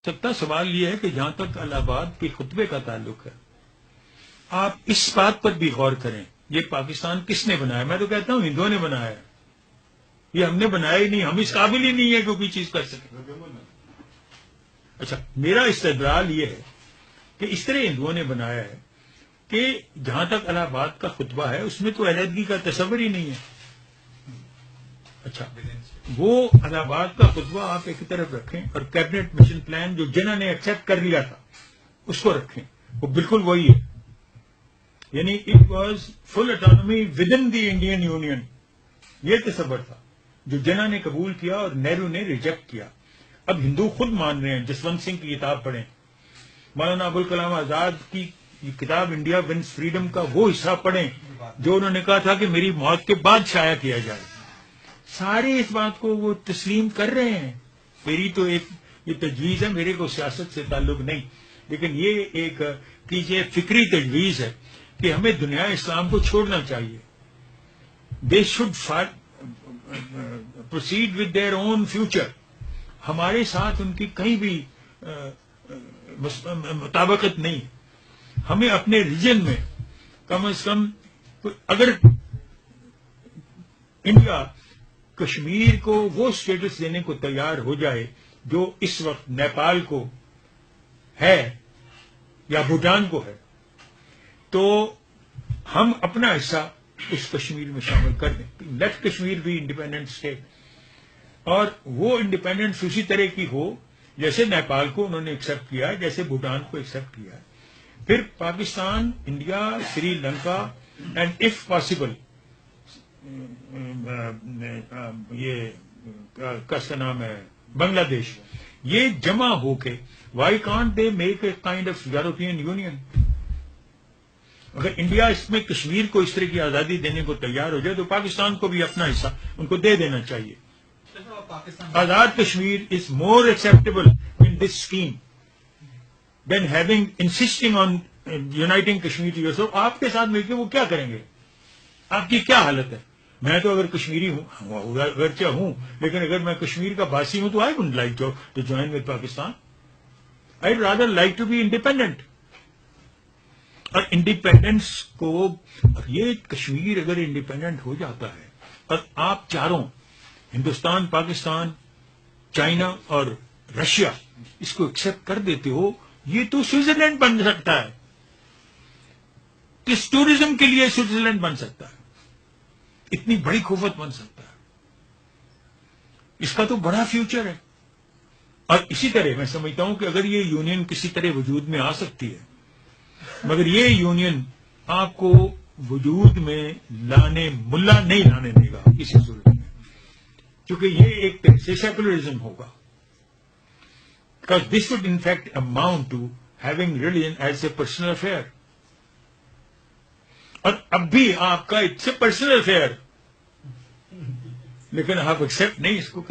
سکتا سوال یہ ہے کہ جہاں تک الہ آباد کے خطبے کا تعلق ہے، آپ اس بات پر بھی غور کریں، یہ پاکستان کس نے بنایا؟ میں تو کہتا ہوں ہندوؤں نے بنایا ہے، یہ ہم نے بنایا ہی نہیں، ہم اس قابل ہی نہیں ہے کہ کوئی چیز کر سکیں۔ اچھا، میرا استدلال یہ ہے کہ اس طرح ہندوؤں نے بنایا ہے کہ جہاں تک الہ آباد کا خطبہ ہے اس میں تو علیحدگی کا تصور ہی نہیں ہے۔ اچھا، وہ الہ آباد کا خطبہ آپ ایک طرف رکھیں اور کیبنٹ مشن پلان جو جنہوں نے ایکسپٹ کر لیا تھا اس کو رکھیں، وہ بالکل وہی ہے، یعنی it was full autonomy within the Indian union, یہ تصور تھا جو جنہوں نے قبول کیا اور نہرو نے ریجیکٹ کیا۔ اب ہندو خود مان رہے ہیں، جسونت سنگھ کی کتاب پڑھیں، مولانا ابوالکلام آزاد کی کتاب انڈیا ونز فریڈم کا وہ حصہ پڑھیں جو انہوں نے کہا تھا کہ میری موت کے بعد شائع کیا جائے۔ سارے اس بات کو وہ تسلیم کر رہے ہیں۔ میری تو ایک یہ تجویز ہے، میرے کو سیاست سے تعلق نہیں، لیکن یہ ایک کیجیے فکری تجویز ہے کہ ہمیں دنیا اسلام کو چھوڑنا چاہیے۔ They should proceed with their own future, ہمارے ساتھ ان کی کہیں بھی مطابقت نہیں۔ ہمیں اپنے ریجن میں کم از کم، اگر انڈیا کشمیر کو وہ سٹیٹس دینے کو تیار ہو جائے جو اس وقت نیپال کو ہے یا بھوٹان کو ہے، تو ہم اپنا حصہ اس کشمیر میں شامل کر دیں، لیٹ کشمیر بھی انڈیپینڈنٹ اسٹیٹ، اور وہ انڈیپینڈنس اسی طرح کی ہو جیسے نیپال کو انہوں نے ایکسپٹ کیا ہے، جیسے بھوٹان کو ایکسپٹ کیا ہے۔ پھر Pakistan, India, Sri Lanka and if possible یہ کس کا نام ہے بنگلہ دیش، یہ جمع ہو کے why can't they make a kind of European union? اگر انڈیا اس میں کشمیر کو اس طرح کی آزادی دینے کو تیار ہو جائے تو پاکستان کو بھی اپنا حصہ ان کو دے دینا چاہیے۔ Azad Kashmir is more acceptable in this scheme then having insisting on uniting Kashmir to yourself. آپ کے ساتھ مل کے وہ کیا کریں گے؟ آپ کی کیا حالت ہے؟ میں تو اگر کشمیری ہوں، اگرچہ ہوں، لیکن اگر میں کشمیر کا باسی ہوں تو I wouldn't like to join with Pakistan, I rather like to be independent. اور انڈیپینڈنس کو، اور یہ کشمیر اگر انڈیپینڈنٹ ہو جاتا ہے اور آپ چاروں ہندوستان، پاکستان، چائنا اور رشیا اس کو ایکسپٹ کر دیتے ہو، یہ تو سوئٹزرلینڈ بن سکتا ہے، کس ٹورزم کے لیے سوئٹزرلینڈ بن سکتا ہے، اتنی بڑی قوت بن سکتا ہے، اس کا تو بڑا فیوچر ہے۔ اور اسی طرح میں سمجھتا ہوں کہ اگر یہ یونین کسی طرح وجود میں آ سکتی ہے، مگر یہ یونین آپ کو وجود میں لانے، ملا نہیں لانے دے گا کسی صورت میں، کیونکہ یہ ایک طرح سے سیکولرزم ہوگا، because this would in fact amount to having religion as a personal affair، اور اب بھی آپ کا اٹس اے پرسنل افیئر، لیکن آپ ایکسپٹ نہیں اس کو